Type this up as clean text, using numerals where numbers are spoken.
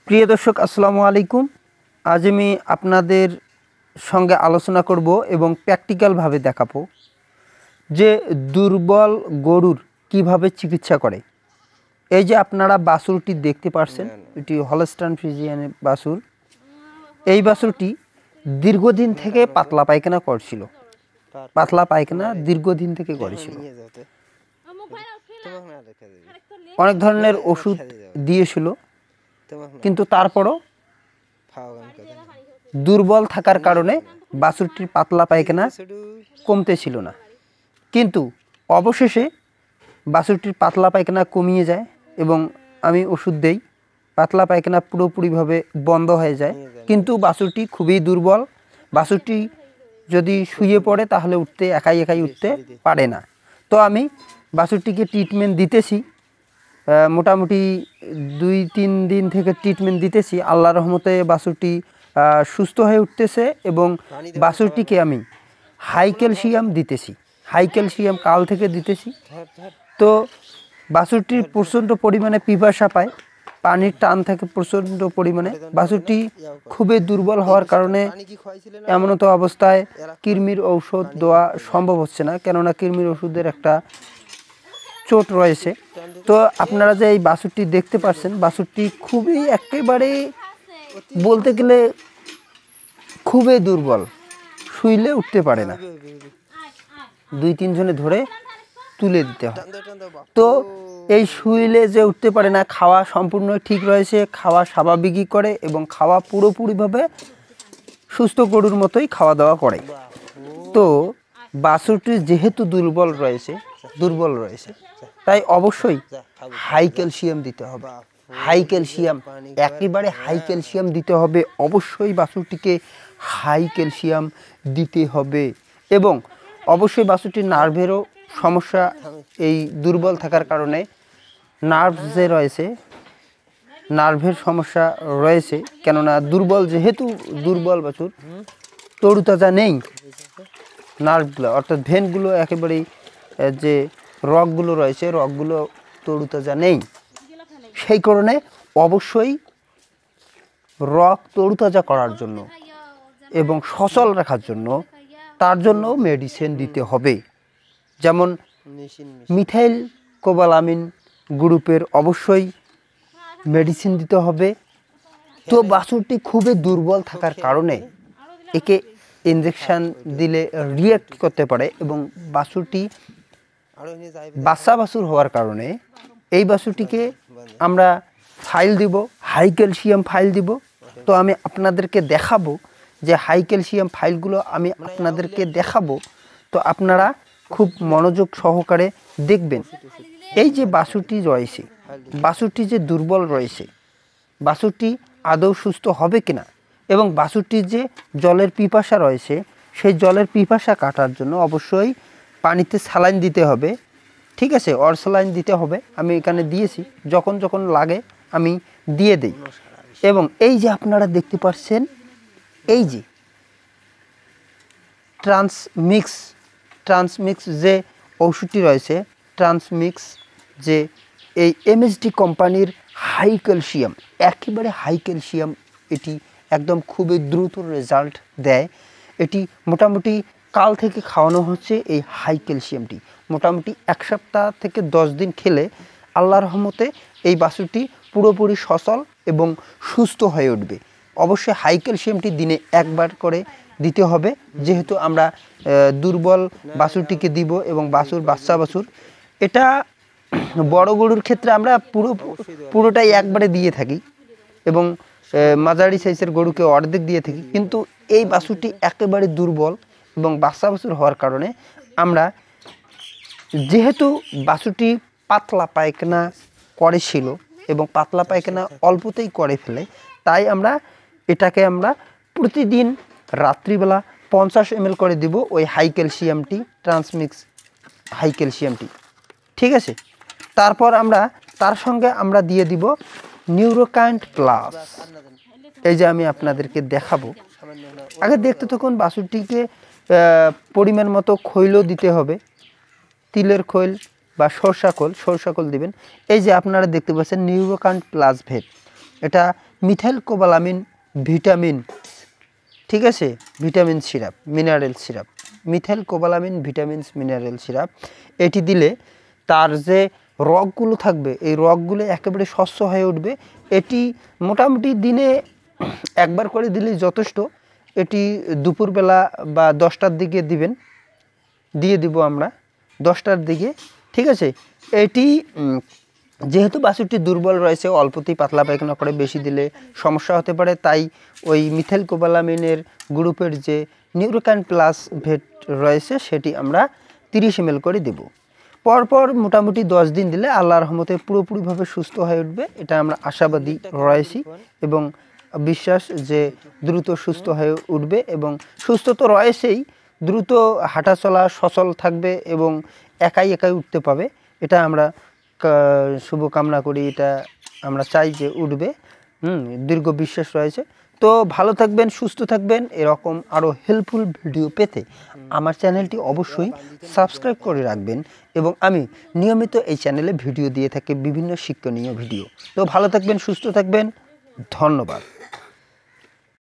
প্রিয় দর্শক আসসালামু আলাইকুম। আজ আমি আপনাদের সঙ্গে আলোচনা করব এবং প্র্যাকটিক্যালভাবে দেখাবো যে দুর্বল গরুর কিভাবে চিকিৎসা করে। এই যে আপনারা বাছুরটি দেখতে পাচ্ছেন, এটি হলস্টাইন ফ্রিজিয়ানের বাছুর। এই বাছুরটি দীর্ঘদিন থেকে পাতলা পায়খানা করছিল, দীর্ঘদিন থেকে করেছিল। অনেক ধরনের ওষুধ দিয়েছিল, কিন্তু তারপরও দুর্বল থাকার কারণে বাছুরটির পাতলা পায়খানা কমতেছিল না। কিন্তু অবশেষে বাছুরটির পাতলা পায়খানা কমিয়ে যায় এবং আমি ওষুধ দেই, পাতলা পায়খানা পুরোপুরিভাবে বন্ধ হয়ে যায়। কিন্তু বাছুরটি খুবই দুর্বল। বাছুরটি যদি শুয়ে পড়ে তাহলে একাই উঠতে পারে না। তো আমি বাছুরটিকে ট্রিটমেন্ট দিতেছি, মোটামুটি 2-3 দিন থেকে ট্রিটমেন্ট দিতেছি। আল্লাহর রহমতে বাছুরটি সুস্থ হয়ে উঠতেছে এবং বাছুরটিকে আমি হাই ক্যালসিয়াম দিতেছি, হাই ক্যালসিয়াম কাল থেকে দিতেছি। তো বাছুরটির প্রচণ্ড পরিমাণে পিপাসা পায়, পানির টান থাকে প্রচণ্ড পরিমাণে। বাছুরটি খুবই দুর্বল হওয়ার কারণে এমনত অবস্থায় কৃমির ঔষধ দেওয়া সম্ভব হচ্ছে না, কেননা কৃমির ওষুধের একটা চোট রয়েছে। তো আপনারা যে এই বাছুরটি দেখতে পাচ্ছেন, বাছুরটি খুবই একেবারে বলতে গেলে খুবই দুর্বল, শুইলে উঠতে পারে না, 2-3 জনে ধরে তুলে দিতে হয়। তো এই শুইলে যে উঠতে পারে না, খাওয়া সম্পূর্ণ ঠিক রয়েছে, খাওয়া স্বাভাবিকই করে এবং খাওয়া পুরোপুরিভাবে সুস্থ গরুর মতোই খাওয়া দাওয়া করে। তো বাছুরটি যেহেতু দুর্বল রয়েছে তাই অবশ্যই হাই ক্যালসিয়াম দিতে হবে, হাই ক্যালসিয়াম, একেবারে হাই ক্যালসিয়াম দিতে হবে। অবশ্যই বাছুরটিকে হাই ক্যালসিয়াম দিতে হবে এবং অবশ্যই বাছুরটির নার্ভেরও সমস্যা, এই দুর্বল থাকার কারণে নার্ভ যে রয়েছে, নার্ভের সমস্যা রয়েছে, কেননা যেহেতু দুর্বল বাছুর, তরুতাজা নেই নার্ভগুলো, অর্থাৎ ভেনগুলো একেবারেই, যে রগগুলো রয়েছে রগগুলো তরুতাজা নেই। সেই কারণে অবশ্যই রগ তরুতাজা করার জন্য এবং সচল রাখার জন্য তার জন্য মেডিসিন দিতে হবে, যেমন মিথাইল কোবালামিন গ্রুপের অবশ্যই মেডিসিন দিতে হবে। তো বাছুরটি খুবই দুর্বল থাকার কারণে একে ইনজেকশন দিলে রিঅ্যাক্ট করতে পারে এবং বাছুরটি বাচ্চা বাছুর হওয়ার কারণে এই বাছুরটিকে আমরা ফাইল দিব, হাই ক্যালসিয়াম ফাইল দিব। তো আমি আপনাদেরকে দেখাবো যে হাই ক্যালসিয়াম ফাইলগুলো আমি আপনাদেরকে দেখাবো, তো আপনারা খুব মনোযোগ সহকারে দেখবেন। এই যে বাছুরটি রয়েছে, বাছুরটি যে দুর্বল রয়েছে, বাছুরটি আদৌ সুস্থ হবে কিনা এবং বাছুরটির যে জলের পিপাসা রয়েছে, সেই জলের পিপাসা কাটার জন্য অবশ্যই পানিতে স্যালাইন দিতে হবে, ঠিক আছে, স্যালাইন দিতে হবে। আমি এখানে দিয়েছি, যখন যখন লাগে আমি দিয়ে দিই। এবং এই যে আপনারা দেখতে পাচ্ছেন, এই যে ট্রান্সমিক্স যে ওষুধটি রয়েছে, ট্রান্সমিক্স যে এই এমএসডি কোম্পানির হাই ক্যালসিয়াম, একেবারে হাই ক্যালসিয়াম, এটি একদম খুবই দ্রুত রেজাল্ট দেয়। এটি মোটামুটি কাল থেকে খাওয়ানো হচ্ছে এই হাই ক্যালসিয়ামটি। মোটামুটি 1 সপ্তাহ থেকে 10 দিন খেলে আল্লাহর রহমতে এই বাছুরটি পুরোপুরি সচল এবং সুস্থ হয়ে উঠবে। অবশ্যই হাই ক্যালসিয়ামটি দিনে 1 বার করে দিতে হবে, যেহেতু আমরা দুর্বল বাছুরটিকে দিব এবং বাচ্চা বাছুর, এটা বড় গরুর ক্ষেত্রে আমরা পুরোটাই একবারে দিয়ে থাকি এবং মাঝারি সাইজের গরুকে অর্ধেক দিয়ে থাকি। কিন্তু এই বাছুরটি একেবারে দুর্বল এবং বাচ্চা বাছুর হওয়ার কারণে আমরা, যেহেতু বাছুরটি পাতলা পায়খানা করেছিল এবং পাতলা পায়খানা অল্পতেই করে ফেলে, তাই এটাকে আমরা প্রতিদিন রাত্রিবেলা 50 ml করে দিব ওই হাই ক্যালসিয়ামটি, ট্রান্সমিক্স হাই ক্যালসিয়ামটি, ঠিক আছে। তারপর তার সঙ্গে আমরা দিয়ে দিব নিউরোকাইন্ট প্লাস। এই যে আমি আপনাদেরকে দেখাবো, আগে দেখতে থাকুন। বাছুরটিকে পরিমাণ মতো খৈলও দিতে হবে, তিলের খৈল বা সরষা খোল দিবেন। এই যে আপনারা দেখতে পাচ্ছেন নিউরোকাইন্ট প্লাস ভেট, এটা মিথাইল কোবালামিন ভিটামিন, ঠিক আছে, vitamin syrup, mineral syrup, methyl cobalamin vitamins mineral syrup. এটি দিলে তার যে রগগুলো থাকবে এই রগগুলো একেবারে স্বচ্ছ হয়ে উঠবে। এটি মোটামুটি দিনে একবার করে দিলেই যথেষ্ট। এটি দুপুরবেলা বা 10টার দিকে দিবেন, দিয়ে দিব আমরা 10টার দিকে, ঠিক আছে। এটি যেহেতু বাছুরটি দুর্বল রয়েছে, অল্পতেই পাতলা পায়খানা করে, বেশি দিলে সমস্যা হতে পারে, তাই ওই মিথাইল কোবালামিনের গ্রুপের যে নিউরোক্যান প্লাস ভেট রয়েছে সেটি আমরা 30 ml করে দেব। পরপর মোটামুটি 10 দিন দিলে আল্লাহর রহমতে পুরোপুরিভাবে সুস্থ হয়ে উঠবে। এটা আমরা আশাবাদী রয়েছি এবং বিশ্বাস যে দ্রুত সুস্থ হয়ে উঠবে, এবং সুস্থ তো রয়েছেই, দ্রুত হাঁটাচলা সচল থাকবে এবং একাই উঠতে পাবে। এটা আমরা শুভকামনা করি, এটা আমরা চাই যে উঠবে। দীর্ঘ বিশ্বাস রয়েছে। তো ভালো থাকবেন, সুস্থ থাকবেন। এরকম আরও হেল্পফুল ভিডিও পেতে আমার চ্যানেলটি অবশ্যই সাবস্ক্রাইব করে রাখবেন, এবং আমি নিয়মিত এই চ্যানেলে ভিডিও দিয়ে থাকি, বিভিন্ন শিক্ষণীয় ভিডিও। তো ভালো থাকবেন, সুস্থ থাকবেন, ধন্যবাদ।